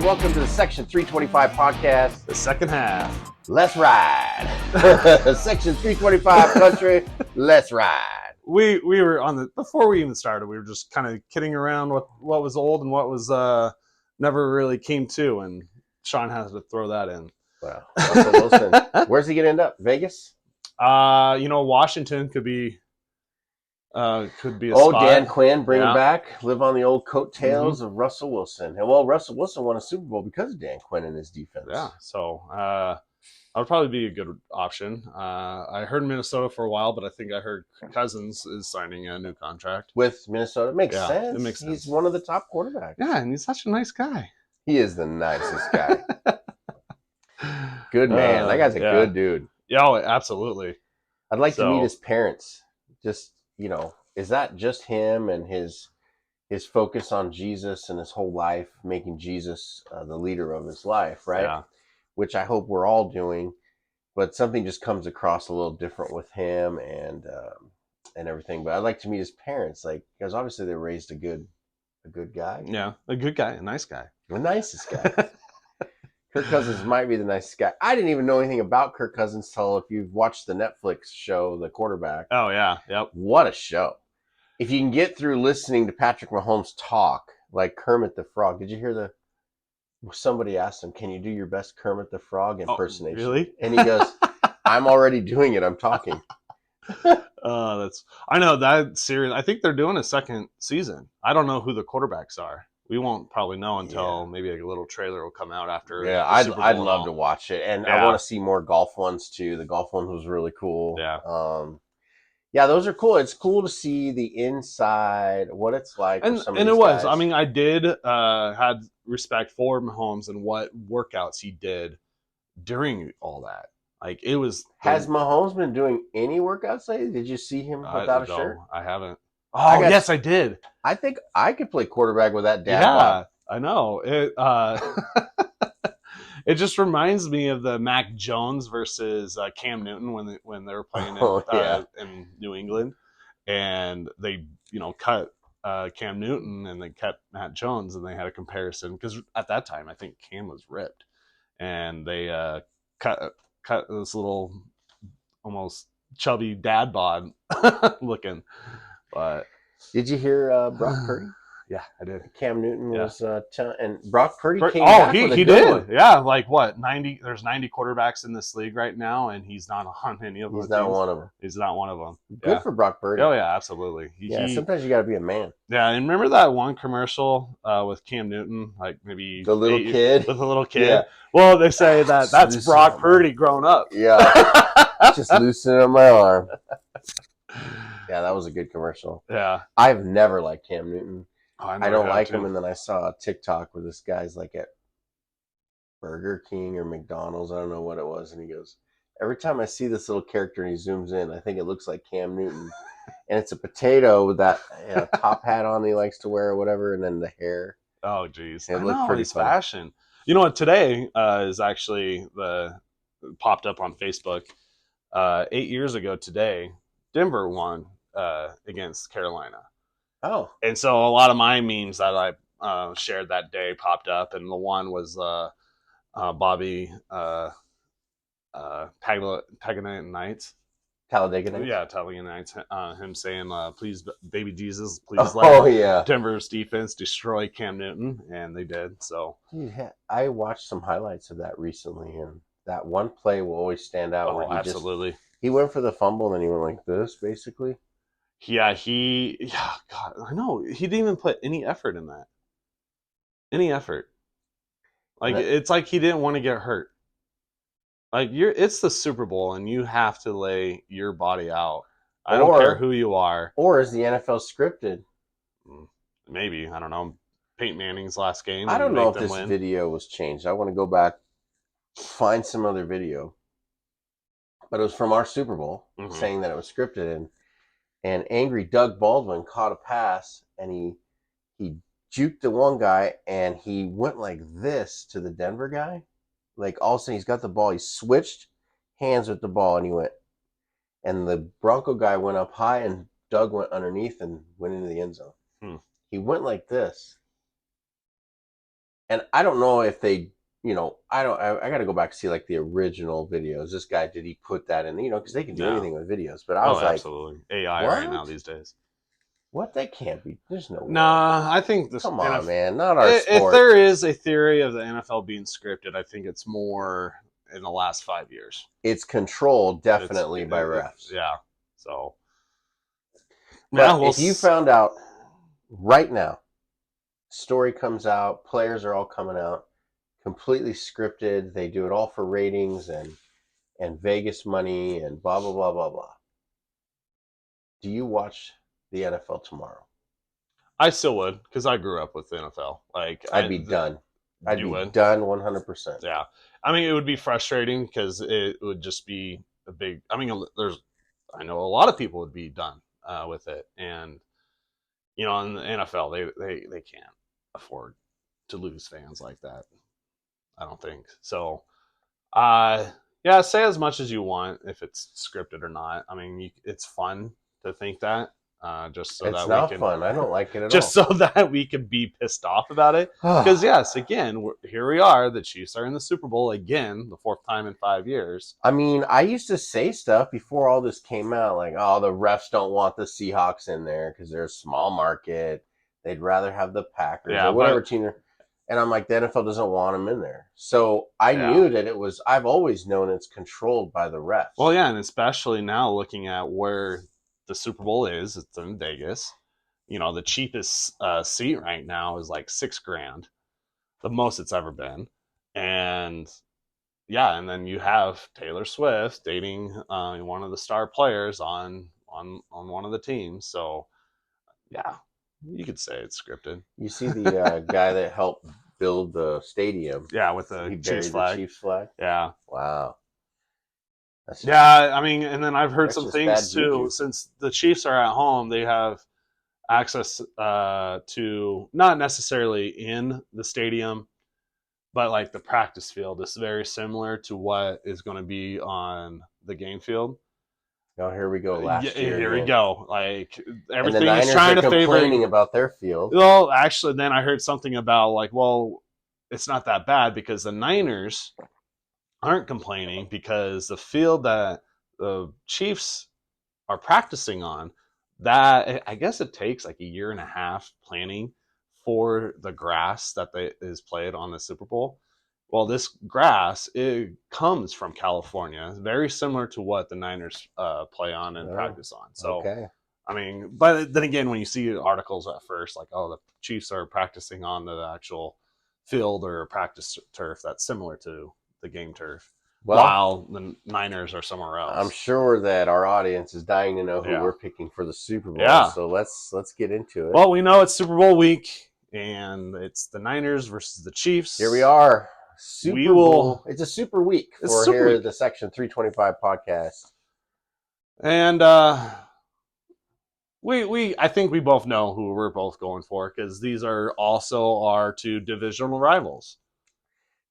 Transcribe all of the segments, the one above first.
welcome to the Section 325 podcast. The second half. Let's ride. Section 325 country, let's ride. We were on the, before we even started, we were just kind of kidding around what was old and what was never really came to, and Sean has to throw that in. Well, Russell Wilson, where's he going to end up? Vegas? Washington could be a spot. Dan Quinn, bring him back, live on the old coattails of Russell Wilson. And well, Russell Wilson won a Super Bowl because of Dan Quinn and his defense. Yeah, so that would probably be a good option. I heard Minnesota for a while, but I think I heard Cousins is signing a new contract with Minnesota. Makes sense. It makes sense. He's one of the top quarterbacks. Yeah, and he's such a nice guy. He is the nicest guy. Good man. That guy's a good dude. Yeah, absolutely. I'd like to meet his parents. Just, is that just him and his focus on Jesus and his whole life, making Jesus the leader of his life, right? Yeah. Which I hope we're all doing, but something just comes across a little different with him and everything. But I'd like to meet his parents, because obviously they raised a good guy. Yeah, a good guy, a nice guy. The nicest guy. Kirk Cousins might be the nicest guy. I didn't even know anything about Kirk Cousins till if you've watched the Netflix show, The Quarterback. Oh, yeah. Yep. What a show. If you can get through listening to Patrick Mahomes talk like Kermit the Frog. Did you hear somebody asked him, can you do your best Kermit the Frog impersonation? Oh, really? And he goes, I'm already doing it. I'm talking. I know that series. I think they're doing a second season. I don't know who the quarterbacks are. We won't probably know until maybe a little trailer will come out after. Yeah, I'd love to watch it, and I want to see more golf ones too. The golf one was really cool. Yeah, those are cool. It's cool to see the inside, what it's like. And it was. Guys. I mean, I did had respect for Mahomes and what workouts he did during all that. Like it was. Has Mahomes been doing any workouts lately? Did you see him without a shirt? I haven't. Oh, yes, I did. I think I could play quarterback with that dad bod. I know. It just reminds me of the Mac Jones versus Cam Newton when they were playing in New England, and they cut Cam Newton and they kept Mac Jones, and they had a comparison because at that time I think Cam was ripped, and they cut this little almost chubby dad bod looking. But did you hear Brock Purdy? Yeah, I did. Cam Newton was and Brock Purdy came back with a he good did. one. Yeah, like what? 90. There's 90 quarterbacks in this league right now, and he's not on any of them. He's not one of them. He's not one of them. Good for Brock Purdy. Oh yeah, absolutely. Sometimes you got to be a man. Yeah, and remember that one commercial with Cam Newton, like maybe the little kid with the little kid. Yeah. Well, they say that's Brock Purdy grown up. Yeah, just loosening up my arm. Yeah, that was a good commercial. Yeah, I've never liked Cam Newton. I don't like him, and then I saw a TikTok where this guy's like at Burger King or McDonald's, I don't know what it was, and he goes, every time I see this little character and he zooms in, I think it looks like Cam Newton, and it's a potato with that top hat on he likes to wear or whatever, and then the hair. Oh, geez. It looked pretty funny. Fashion. You know what? Today is actually popped up on Facebook. 8 years ago today, Denver won against Carolina. Oh. And so a lot of my memes that I shared that day popped up, and the one was Bobby Talladega Nights. Talladega Nights? Yeah, Talladega Nights. Him saying, please, baby Jesus, please let Denver's defense destroy Cam Newton, and they did. So I watched some highlights of that recently, and that one play will always stand out. Oh, absolutely. He went for the fumble, and then he went like this, basically. Yeah, God, I know. He didn't even put any effort in that. Any effort. Like, it's like he didn't want to get hurt. Like, it's the Super Bowl, and you have to lay your body out. I don't care who you are. Or is the NFL scripted? Maybe. I don't know. Peyton Manning's last game. I don't know if this video was changed. I want to go back, find some other video. But it was from our Super Bowl, saying that it was scripted, and angry Doug Baldwin caught a pass, and he juked the one guy, and he went like this to the Denver guy. Like, all of a sudden, he's got the ball. He switched hands with the ball, and he went. And the Bronco guy went up high, and Doug went underneath and went into the end zone. He went like this. And I don't know if they, I got to go back and see like the original videos. This guy, did he put that in, because they can do No. anything with videos. But I Oh, was like, absolutely. AI right now what? these days. What? That can't be. There's no way. Nah, I think this Come on, NFL. man. Not our If sport. there is a theory of the NFL being scripted, I think it's more in the last 5 years. It's controlled It's definitely by refs. yeah. So yeah, But if you found out right now, story comes out, players are all coming out, completely scripted. They do it all for ratings and Vegas money and blah blah blah blah blah. Do you watch the NFL tomorrow? I still would because I grew up with the NFL. Like I'd be done. I'd you be would, done 100%. yeah. I mean, it would be frustrating because it would just be a big. I mean, I know a lot of people would be done with it, and in the NFL, they can't afford to lose fans like that. I don't think so. Yeah, say as much as you want if it's scripted or not. I mean, it's fun to think that, just so It's that we not can, fun. I don't like it at just all. so that we can be pissed off about it. Because yes, again, here we are. The Chiefs are in the Super Bowl again, the fourth time in 5 years. I mean, I used to say stuff before all this came out, like, "Oh, the refs don't want the Seahawks in there because they're a small market. They'd rather have the Packers Yeah, or whatever but team." And I'm like, the NFL doesn't want them in there. So I yeah. knew that it was. I've always known it's controlled by the refs. Well, yeah, and especially now looking at where the Super Bowl is, it's in Vegas. The cheapest seat right now is like $6,000, the most it's ever been, and yeah, and then you have Taylor Swift dating one of the star players on one of the teams. So yeah, you could say it's scripted. You see the guy that helped build the stadium. Yeah, with the He Chiefs buried the flag. Chiefs flag. Yeah. Wow. That's just, Yeah, I mean, and then I've heard that's some just bad things too. juju. Since the Chiefs are at home, they have access to not necessarily in the stadium, but like the practice field is very similar to what is going to be on the game field. Oh, here we go. Last year Here we again. go. Like And the everything is Niners trying are to favor. complaining about their field. Well, actually, then I heard something about like, well, it's not that bad because the Niners aren't complaining because the field that the Chiefs are practicing on, that I guess it takes like a year and a half planning for the grass that is played on the Super Bowl. Well, this grass, it comes from California, very similar to what the Niners play on and practice on. So, Okay. I mean, but then again, when you see articles at first, like, oh, the Chiefs are practicing on the actual field or practice turf that's similar to the game turf, Well, while the Niners are somewhere else. I'm sure that our audience is dying to know who Yeah. we're picking for the Super Bowl. Yeah. So let's get into it. Well, we know it's Super Bowl week, and it's the Niners versus the Chiefs. Here we are. We will- Bowl. It's a super week It's for super here week. at the Section 325 podcast. And I think we both know who we're both going for because these are also our two divisional rivals.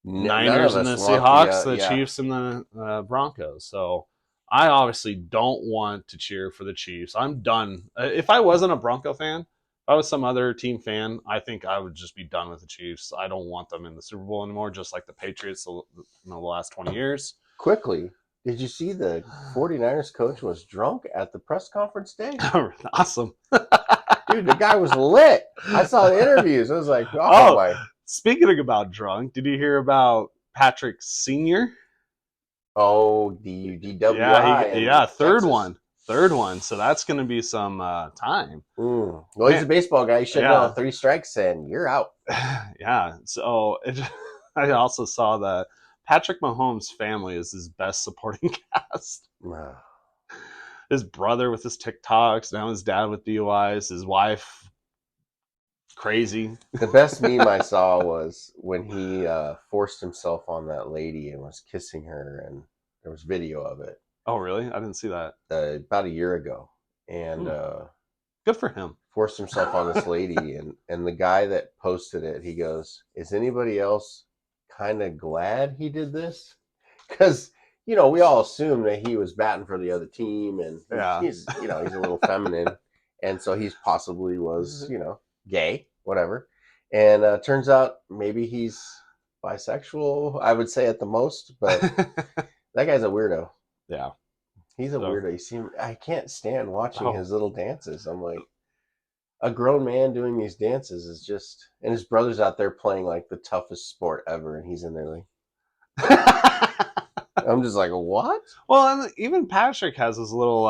Niners and the Seahawks, the Chiefs and the Broncos. So I obviously don't want to cheer for the Chiefs. I'm done. If I wasn't a Bronco fan, if I was some other team fan, I think I would just be done with the Chiefs. I don't want them in the Super Bowl anymore, just like the Patriots in the last 20 years. Quickly, did you see the 49ers coach was drunk at the press conference day? Awesome. Dude, the guy was lit. I saw the interviews. I was like, oh my. Speaking about drunk, did you hear about Patrick Sr.? Oh, DWI. Yeah, third one. So that's going to be some time. Well, he's a baseball guy. You should know. 3 strikes and you're out. Yeah. So I also saw that Patrick Mahomes' family is his best supporting cast. His brother with his TikToks, now his dad with DUIs, his wife crazy. The best meme I saw was when he forced himself on that lady and was kissing her, and there was video of it. Oh, really? I didn't see that. About a year ago. And good for him. Forced himself on this lady, and the guy that posted it, he goes, "Is anybody else kind of glad he did this?" Because we all assume that he was batting for the other team, and he's he's a little feminine, and so he's possibly was gay, whatever. And turns out maybe he's bisexual, I would say at the most, but that guy's a weirdo. Yeah. He's a So, weirdo. I can't stand watching oh, his little dances. I'm like, a grown man doing these dances is just, and his brother's out there playing like the toughest sport ever, and he's in there like, I'm just like, what? well, and even Patrick has his little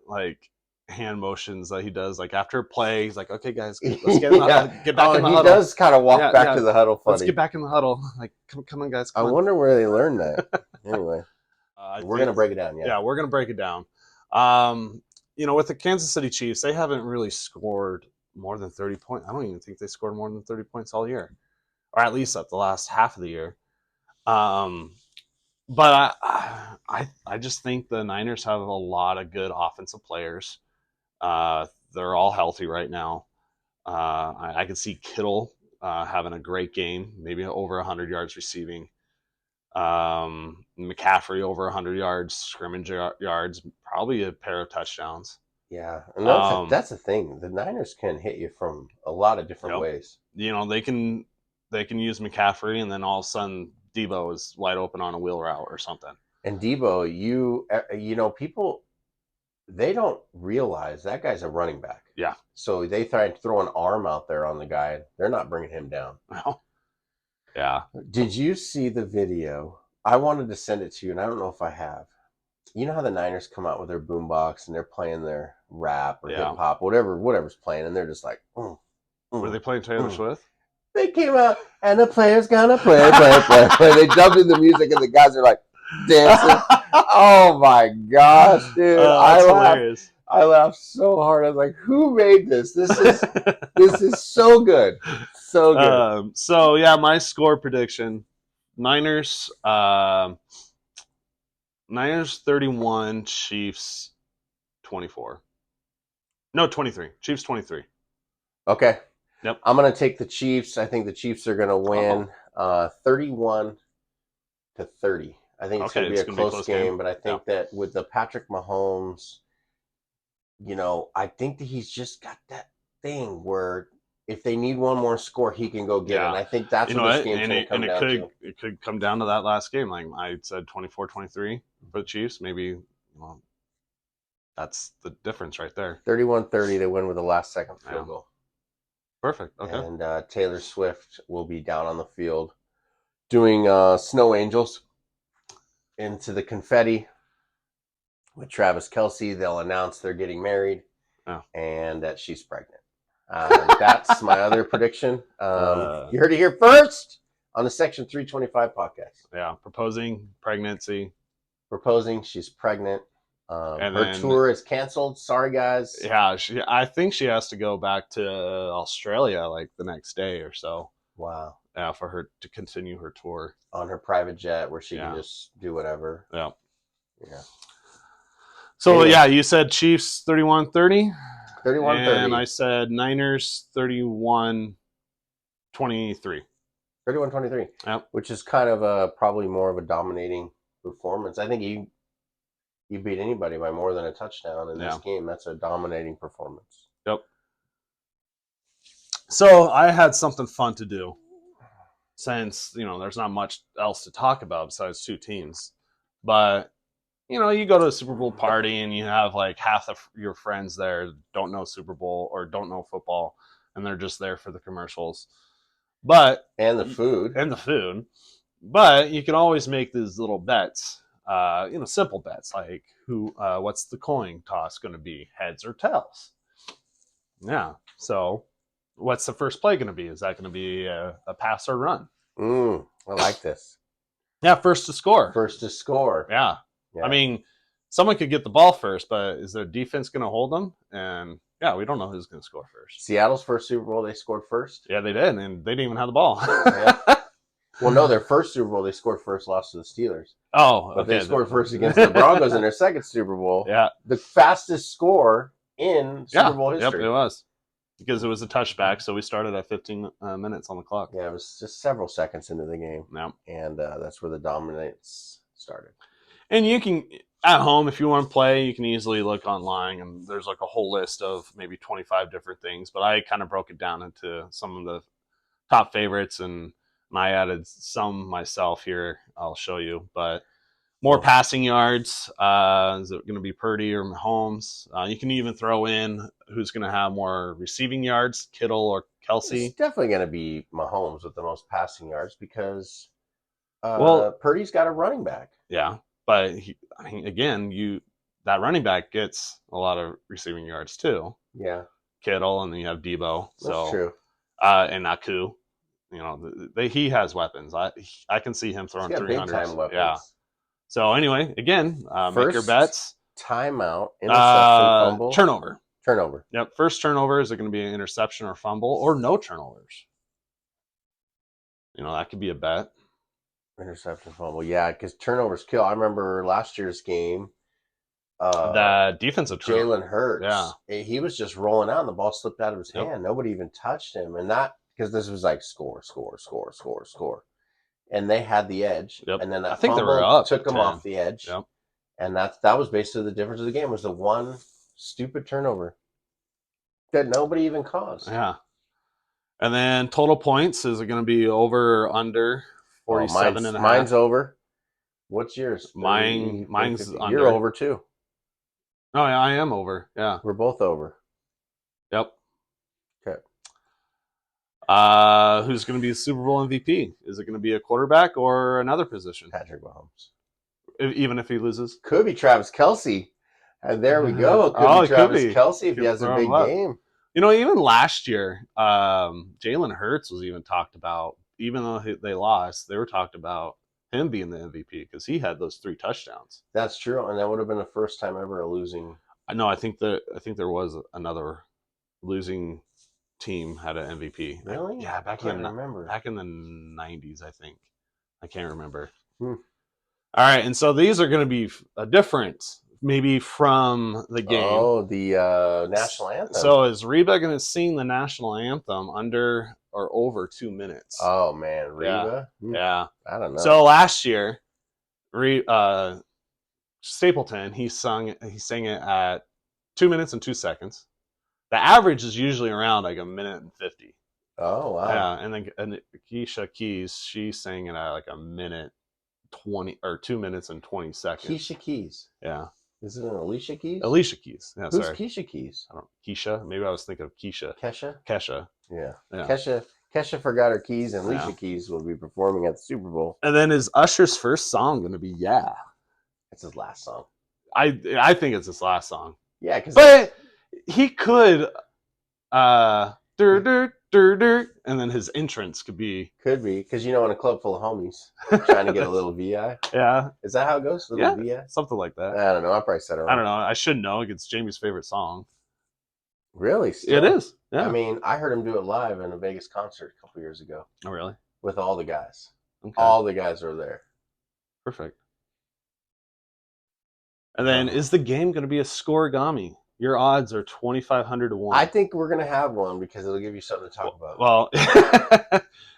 like hand motions that he does. Like after a play, he's like, "Okay, guys, let's get Yeah. get back in the He huddle. does kind of walk Yeah, back yeah. to the huddle Let's funny. get back in the huddle. Like, come on, guys, I come on." wonder where they learned that. Anyway, we're gonna break it down. Yeah, we're gonna break it down. With the Kansas City Chiefs, they haven't really scored more than 30 points. I don't even think they scored more than 30 points all year, or at least at the last half of the year. But I just think the Niners have a lot of good offensive players. They're all healthy right now. I could see Kittle having a great game, maybe over 100 yards receiving. McCaffrey over 100 yards, scrimmage yards, probably a pair of touchdowns. Yeah, and that's the thing. The Niners can hit you from a lot of different ways. They can use McCaffrey, and then all of a sudden Debo is wide open on a wheel route or something. And Debo, people, they don't realize that guy's a running back. Yeah. So they try and throw an arm out there on the guy. They're not bringing him down. Well, yeah. Did you see the video? I wanted to send it to you, and I don't know if I have. You know how the Niners come out with their boombox and they're playing their rap or hip hop, whatever's playing, and they're just like, were they playing Taylor Swift? They came out and the player's gonna play. They jumped in the music and the guys are like dancing. Oh my gosh, dude! I laughed so hard. I was like, "Who made this? This is so good, so good." So yeah, my score prediction: Niners 31, Chiefs 24. No, 23. Chiefs 23. Okay. Yep. I'm gonna take the Chiefs. I think the Chiefs are gonna win 31-30. I think it's gonna be a close game, but I think that with the Patrick Mahomes, I think that he's just got that thing where if they need one more score, he can go get it. And I think that's what this game's going to come down to. It could come down to that last game. Like I said, 24-23 for the Chiefs. Maybe that's the difference right there. 31-30, they win with the last second field goal. Perfect. Okay. And Taylor Swift will be down on the field doing Snow Angels into the confetti with Travis Kelce. They'll announce they're getting married and that she's pregnant. That's my other prediction. You heard it here first on the Section 325 podcast. Yeah, proposing pregnancy. Proposing she's pregnant. Her tour is canceled. Sorry, guys. Yeah, I think she has to go back to Australia like the next day or so. Wow. Yeah, for her to continue her tour on her private jet where she can just do whatever. Yeah. Yeah. So anyway. You said Chiefs 31-30. 31-30. And I said Niners 31-23. 31-23. Yep. Which is kind of probably more of a dominating performance. I think you beat anybody by more than a touchdown in this game. That's a dominating performance. Yep. So I had something fun to do since, there's not much else to talk about besides two teams. But, you go to a Super Bowl party and you have like half of your friends there don't know Super Bowl or don't know football, and they're just there for the commercials. And the food. But you can always make these little bets. Simple bets like what's the coin toss going to be, heads or tails? Yeah. So what's the first play going to be? Is that going to be a pass or run? I like this. Yeah. First to score. Yeah. I mean, someone could get the ball first, but is their defense going to hold them? And we don't know who's going to score first. Seattle's first Super Bowl, they scored first. Yeah, they did. And they didn't even have the ball. Well, no, their first Super Bowl, they scored first, lost to the Steelers. Oh, but they scored first against the Broncos in their second Super Bowl. Yeah. The fastest score in Super Bowl history. Yep, it was. Because it was a touchback, so we started at 15 minutes on the clock. Yeah, it was just several seconds into the game. Yeah. And that's where the dominance started. And you can, at home, if you want to play, you can easily look online, and there's like a whole list of maybe 25 different things. But I kind of broke it down into some of the top favorites, and I added some myself here. I'll show you, but more passing yards. Is it going to be Purdy or Mahomes? You can even throw in who's going to have more receiving yards, Kittle or Kelsey. It's definitely going to be Mahomes with the most passing yards because Well, Purdy's got a running back. Yeah, but again, that running back gets a lot of receiving yards too. Yeah, Kittle, and then you have Debo. that's true. And Naku, he has weapons. I can see him throwing 300. Yeah. So anyway, again, make your bets. Timeout, interception, fumble, turnover. Yep. First turnover, is it going to be an interception or fumble, or no turnovers? That could be a bet. Interception, fumble. Yeah, because turnovers kill. I remember last year's game. The defensive Jalen Hurts. Yeah, he was just rolling out, and the ball slipped out of his hand. Nobody even touched him, and that because this was like score, and they had the edge. Yep. And then that I think they were up, took them 10. off the edge. Yep. And that was basically the difference of the game, was the one stupid turnover that nobody even caused. Yeah. And then total points, is it going to be over or under 47 and a half? Mine's over. What's yours? Mine's 50. Under. You're over too. Oh, yeah, I am over. Yeah. We're both over. Yep. Okay. Who's going to be the Super Bowl MVP? Is it going to be a quarterback or another position? Patrick Mahomes. Even if he loses? Could be Travis Kelce. And there we go. Could be Travis Kelce if he has a big game. Even last year, Jalen Hurts was even talked about. Even though they lost, they were talked about him being the MVP because he had those 3 touchdowns. That's true, and that would have been the first time ever a losing. No, I think there was another losing team had an MVP. Really? Yeah, back in the 90s, I think. I can't remember. All right, and so these are going to be a different, maybe from the game. Oh, the national anthem. So is Reba going to sing the national anthem under or over 2 minutes? Oh man, Reba. Yeah. I don't know. So last year, Stapleton, he sang it at 2 minutes and 2 seconds. The average is usually around like 1:50. Oh wow. Yeah, and then Keisha Keys, she sang it at like 1:20 or 2 minutes and 20 seconds. Keisha Keys. Yeah. Is it an Alicia Keys? Alicia Keys. Yeah, Who's Keisha Keys? I don't know. Keisha? Maybe I was thinking of Keisha. Kesha. Yeah. Yeah. Kesha forgot her keys, and Alicia Keys will be performing at the Super Bowl. And then is Usher's first song going to be "Yeah"? It's his last song. I think it's his last song. Yeah, but he could, dur, dur, dur, dur, and then his entrance could be because in a club full of homies trying to get a little VI. Yeah, is that how it goes? VI, something like that. I don't know. I probably said it wrong. I don't know. I should know. It's Jamie's favorite song. Really? Still? It is. Yeah. I mean, I heard him do it live in a Vegas concert a couple years ago. Oh, really? With all the guys. Okay. All the guys are there. Perfect. And then, is the game going to be a scoregami? Your odds are 2,500 to 1. I think we're going to have one because it'll give you something to talk about. Well,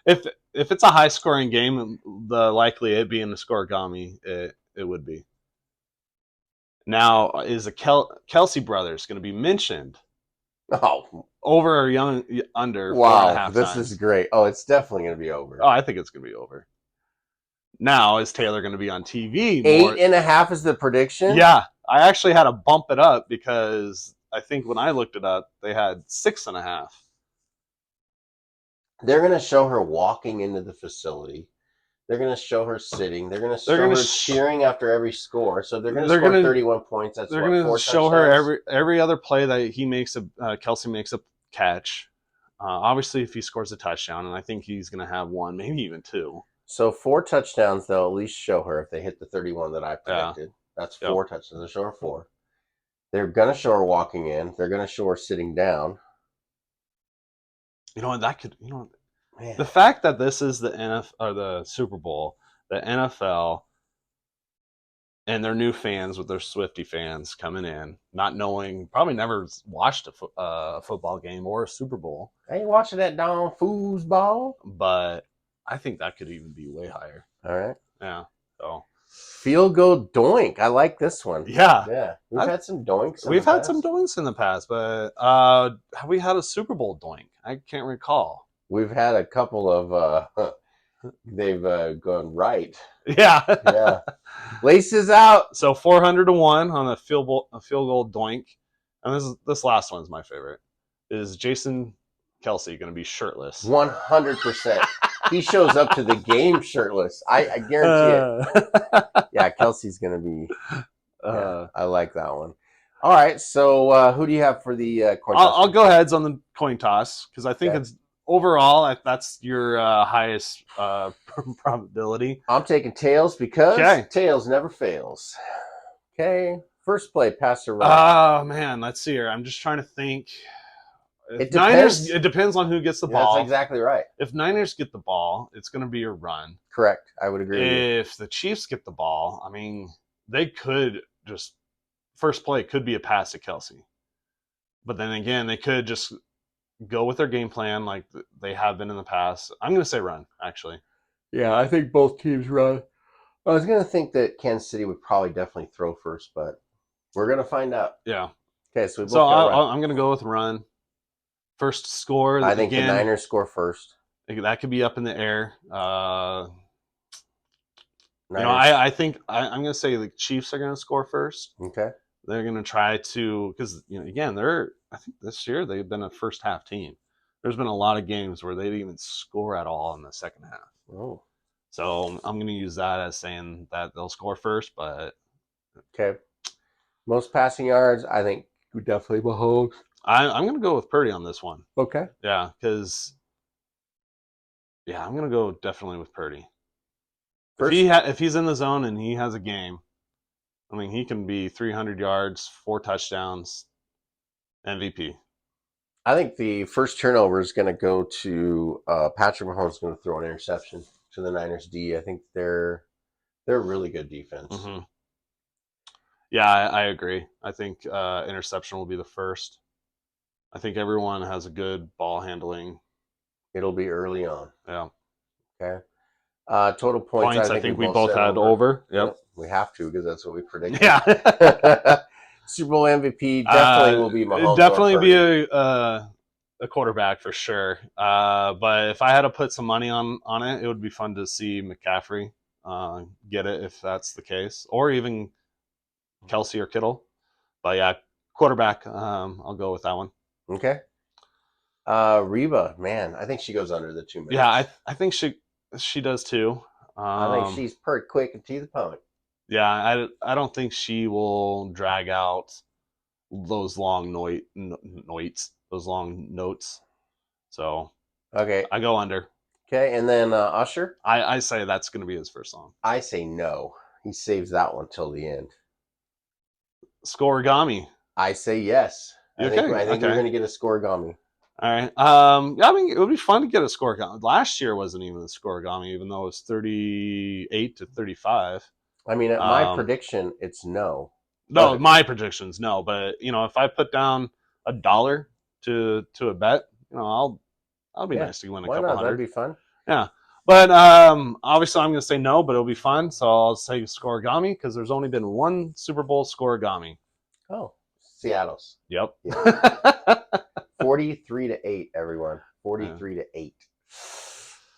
if it's a high scoring game, the likely it being a scoregami, it would be. Now, is the Kelsey brothers going to be mentioned? Oh, over or under? Wow, this is great. Oh, it's definitely going to be over. Oh, I think it's going to be over. Now, is Taylor going to be on TV? 8.5 is the prediction? Yeah. I actually had to bump it up because I think when I looked it up, they had 6.5. They're going to show her walking into the facility. They're going to show her sitting. They're going to show her cheering after every score. So they're going to score 31 points. That's they're going to show her every other play that he makes Kelsey makes a catch. Obviously, if he scores a touchdown, and I think he's going to have 1, maybe even 2. So 4 touchdowns, they'll at least show her if they hit the 31 that I predicted. Yeah. That's 4 touchdowns. They'll show her 4. They're going to show her walking in. They're going to show her sitting down. And that could, Man. The fact that this is the NFL or the Super Bowl, the NFL and their new fans with their Swiftie fans coming in, not knowing, probably never watched a football game or a Super Bowl. I ain't watching that darn foosball. But I think that could even be way higher. All right. Yeah. So field goal doink. I like this one. Yeah. Yeah. We've had some doinks. We've had some doinks in the past, but have we had a Super Bowl doink? I can't recall. We've had a couple of they've gone right. Yeah. Yeah. Laces out. So 400-1 on a field goal doink. And this last one's my favorite. Is Jason Kelsey going to be shirtless? 100%. He shows up to the game shirtless. I guarantee it. Yeah, Kelsey's going to be. Yeah, I like that one. All right, so who do you have for the coin toss? I'll go heads on the coin toss because I think it's overall that's your highest probability. I'm taking tails because tails never fails. Okay, first play, pass or run. Oh man, let's see here. I'm just trying to think. It depends on who gets the ball. That's exactly right. If Niners get the ball, it's going to be a run. Correct. I would agree with you. If the Chiefs get the ball, I mean, they could just first play could be a pass to Kelsey. But then again, they could just go with their game plan like they have been in the past. I'm going to say run, actually. Yeah, I think both teams run. I was going to think that Kansas City would probably definitely throw first, but we're going to find out. Yeah. Okay, so I'm going to go with run. First score. I think the Niners score first. That could be up in the air. I think I'm going to say the Chiefs are going to score first. Okay. They're going to try to, because again, I think this year they've been a first half team. There's been a lot of games where they didn't even score at all in the second half. Oh. So I'm going to use that as saying that they'll score first, but okay. Most passing yards, I think definitely Mahomes. I'm going to go with Purdy on this one. Okay. Yeah, because I'm going to go definitely with Purdy. If he's in the zone and he has a game, I mean, he can be 300 yards, 4 touchdowns, MVP. I think the first turnover is going to go to Patrick Mahomes. Is going to throw an interception to the Niners D. I think they're really good defense. Mm-hmm. Yeah, I agree. I think interception will be the first. I think everyone has a good ball handling. It'll be early on. Yeah. Okay. Total points I think we both had over. Yep. We have to because that's what we predicted. Yeah. Super Bowl MVP definitely will be Mahomes. It'd definitely be a quarterback for sure. But if I had to put some money on it, it would be fun to see McCaffrey get it if that's the case, or even Kelsey or Kittle. But yeah, quarterback. I'll go with that one. Okay. Reba, man, I think she goes under the 2 minutes. Yeah, I think she does too. I think she's pretty quick and to the point. Yeah, I don't think she will drag out those long those long notes. So okay, I go under. Okay, and then Usher. I say that's going to be his first song. I say no. He saves that one till the end. Scorigami. I say yes. I think we're going to get a Scorigami. All right. I mean, it would be fun to get a Scorigami. Last year wasn't even a Scorigami, even though it was 38-35. I mean, at my prediction, it's no. No, my prediction's no. But if I put down $1 to a bet, I'll be nice to win a couple hundred. That'd be fun. Yeah. But obviously, I'm going to say no, but it'll be fun. So I'll say Scorigami because there's only been one Super Bowl Scorigami. Oh, Seattle's. Yep. 43-8, everyone. 43-8.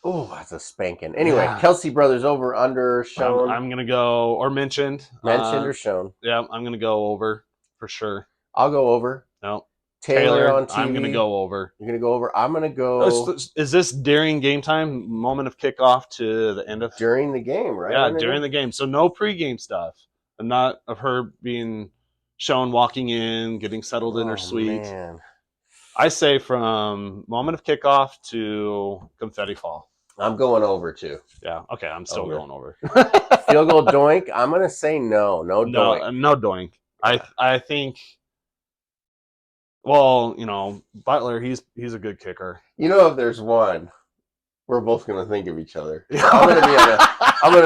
Oh, that's a spanking. Anyway, Kelsey brothers over, under, shown. I'm going to go, or mentioned. Mentioned or shown. Yeah, I'm going to go over for sure. I'll go over. No. Taylor on TV. I'm going to go over. You're going to go over. I'm going to go. Is this during game time, moment of kickoff to the end of? During the game, right? Yeah, during the game. So no pregame stuff. And not of her being shown walking in, getting settled in her suite. Man. I say from moment of kickoff to confetti fall. I'm going over too. Yeah. Okay. I'm still going over. Field goal doink. I'm going to say no. No doink. No doink. I think. Well, Butler. He's a good kicker. If there's one, we're both going to think of each other. I'm going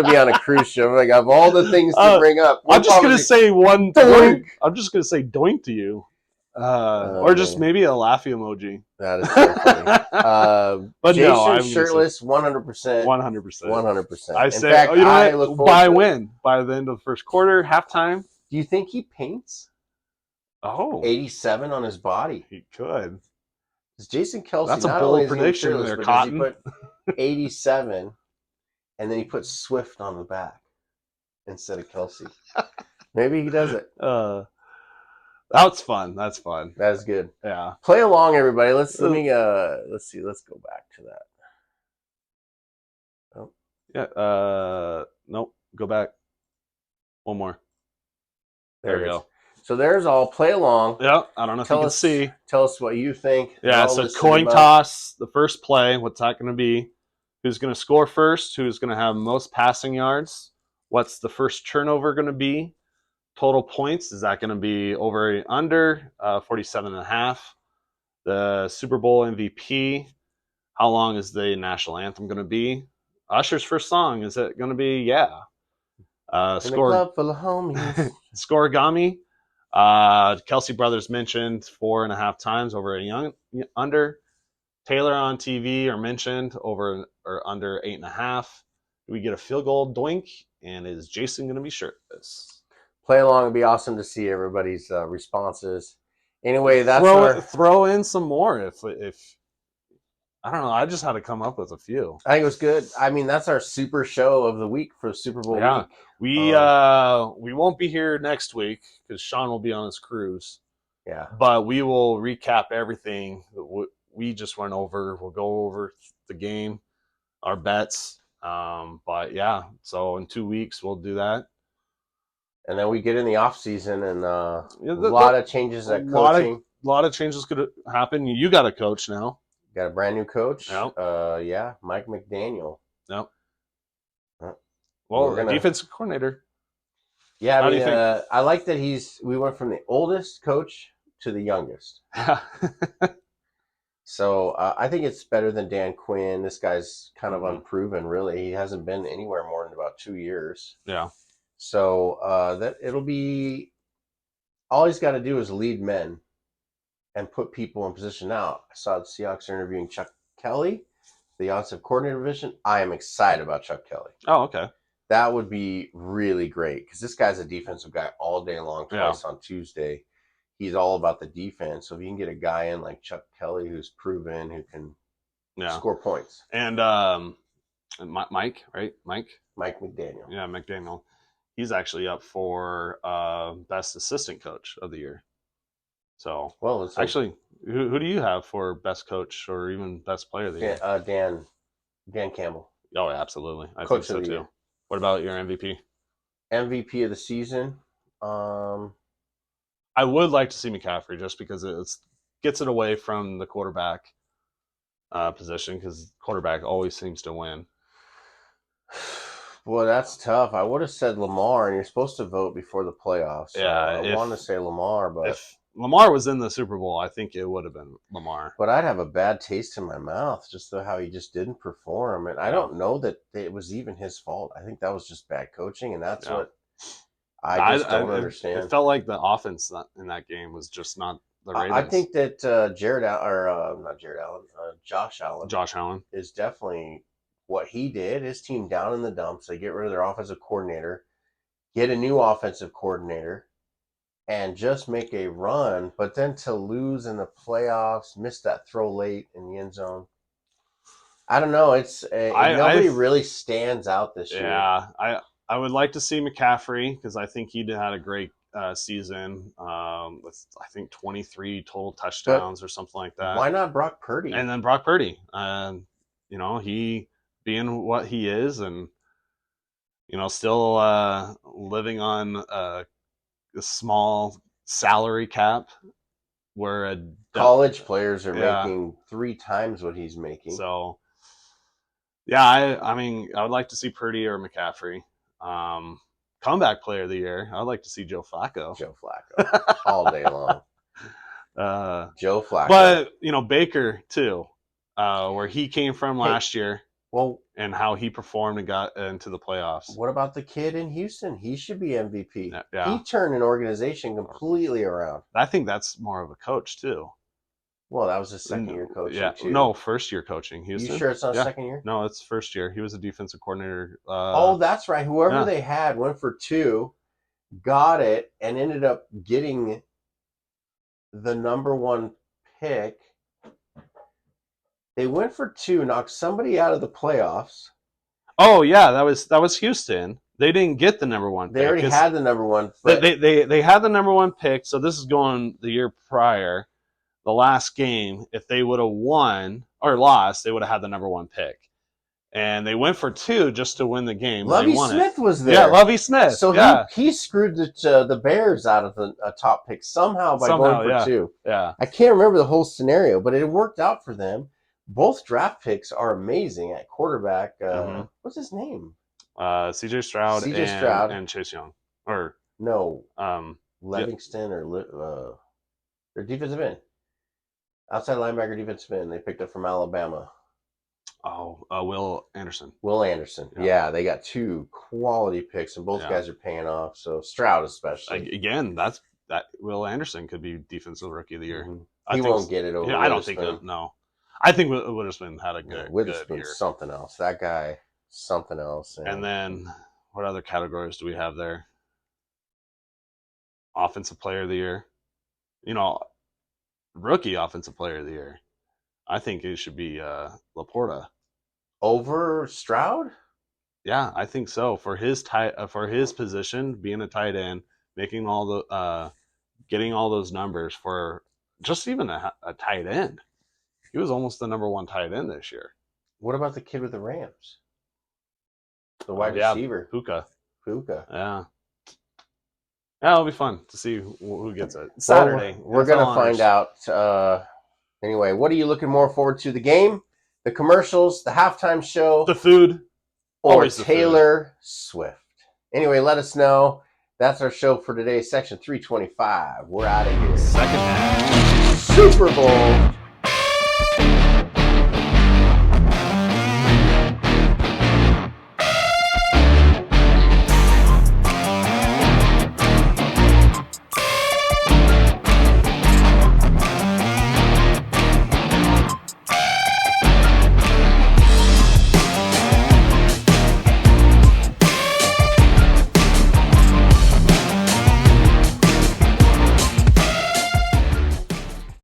to be on a cruise ship. Like, of all the things to bring up, I'm just going to say one doink. I'm just going to say doink to you. Or just maybe a laughy emoji. That is so funny. But Jason I'm shirtless, 100%. 100%. I say, in fact, by when? By the end of the first quarter, halftime? Do you think he paints? Oh. 87 on his body. He could. Because Jason Kelce, That's a not only bold is he gonna be prediction fearless, there, but does he Cotton. put 87 and then he puts Swift on the back instead of Kelce? Maybe he does it. That's fun. That's fun. That's good. Yeah. Play along, everybody. Let's see. Let's go back to that. Oh. Yeah. Nope. Go back. One more. There we go. So there's all. Play along. Yeah. I don't know if you can see. Tell us what you think. Yeah. So coin toss. The first play. What's that going to be? Who's going to score first? Who's going to have most passing yards? What's the first turnover going to be? Total points, is that going to be over under 47.5? The Super Bowl MVP, how long is the national anthem going to be? Usher's first song, is it going to be Yeah? In a club full of homies. Scoregami, Kelce Brothers mentioned 4.5 times over under. Taylor on TV are mentioned over or under 8.5. Do we get a field goal doink? And is Jason going to be shirtless? Play along. It'd be awesome to see everybody's responses. Anyway, throw in some more if I don't know. I just had to come up with a few. I think it was good. I mean, that's our super show of the week for Super Bowl week. We won't be here next week because Sean will be on his cruise. Yeah, but we will recap everything that we just went over. We'll go over the game, our bets. But yeah, so in 2 weeks we'll do that. And then we get in the off season, and a lot of changes at coaching. A lot of changes could happen. You got a coach now. Got a brand new coach. Yep. Mike McDaniel. Yep. Well, defensive coordinator. Yeah, I mean, I like that we went from the oldest coach to the youngest. So I think it's better than Dan Quinn. This guy's kind of unproven, really. He hasn't been anywhere more than about 2 years. Yeah. So that it'll be all he's got to do is lead men and put people in position. Now, I saw the Seahawks interviewing Chuck Kelly, the offensive coordinator division. I am excited about Chuck Kelly. Oh, okay. That would be really great because this guy's a defensive guy all day long, twice on Tuesday. He's all about the defense. So if you can get a guy in like Chuck Kelly who's proven, who can score points. And Mike, right? Mike McDaniel. Yeah, McDaniel. He's actually up for best assistant coach of the year. So, well, actually, who do you have for best coach or even best player of the year? Dan Campbell. Oh, absolutely. I think so too. Year. What about your MVP? MVP of the season. I would like to see McCaffrey just because it gets it away from the quarterback position because quarterback always seems to win. Boy, that's tough. I would have said Lamar, and you're supposed to vote before the playoffs. So yeah, I wanted to say Lamar, but if Lamar was in the Super Bowl, I think it would have been Lamar. But I'd have a bad taste in my mouth just how he just didn't perform, and I don't know that it was even his fault. I think that was just bad coaching, and that's what I just don't understand. It felt like the offense in that game was just not the ratings. I think that Josh Allen is definitely what he did. His team down in the dumps. They get rid of their offensive coordinator, get a new offensive coordinator, and just make a run. But then to lose in the playoffs, miss that throw late in the end zone. I don't know. Nobody really stands out this year. Yeah, I would like to see McCaffrey because I think he had a great season with, I think, 23 total touchdowns or something like that. Why not Brock Purdy? And then Brock Purdy. He being what he is and, still living on a small salary cap where college players are making 3 times what he's making. So, yeah, I mean, I would like to see Purdy or McCaffrey. Comeback player of the year, I'd like to see Joe Flacco. All day long. Joe Flacco. But, Baker, too, where he came from last year. Well, and how he performed and got into the playoffs. What about the kid in Houston? He should be MVP. Yeah. He turned an organization completely around. I think that's more of a coach, too. Well, that was his second-year coaching, too. No, first-year coaching. Houston. You sure it's not second year? No, it's first year. He was a defensive coordinator. That's right. Whoever they had went for 2, got it, and ended up getting the number 1 pick They went for 2, knocked somebody out of the playoffs. Oh yeah, that was Houston. They didn't get the number 1 pick. They already had the number 1. They had the number 1 pick, so this is going the year prior. The last game, if they would have won or lost, they would have had the number 1 pick. And they went for 2 just to win the game. Lovie Smith was there. Yeah, Lovie Smith. So yeah. he screwed the Bears out of a top pick somehow by going for 2. Yeah. I can't remember the whole scenario, but it worked out for them. Both draft picks are amazing at quarterback. What's his name? C.J. Stroud and Chase Young. Or no, Livingston or their defensive end. Outside linebacker, defensive end. They picked up from Alabama. Oh, Will Anderson. Will Anderson. Yeah, they got 2 quality picks, and both guys are paying off. So Stroud, especially. Again, that Will Anderson could be defensive rookie of the year. He won't get it over. Yeah, I don't think that. No, I think Witherspoon had a good. Witherspoon's year. Something else. That guy, something else. And then, what other categories do we have there? Offensive Player of the Year. Rookie Offensive Player of the Year. I think it should be Laporta. Over Stroud? Yeah, I think so. For his position, being a tight end, making all the getting all those numbers for just even a tight end. He was almost the number 1 tight end this year. What about the kid with the Rams? The wide receiver. Puka. Yeah. Yeah, it'll be fun to see who gets it. Saturday. Well, we're going to find out. Anyway, what are you looking more forward to? The game, the commercials, the halftime show, the food, or Taylor Swift? Anyway, let us know. That's our show for today, Section 325. We're out of here. Second half. Super Bowl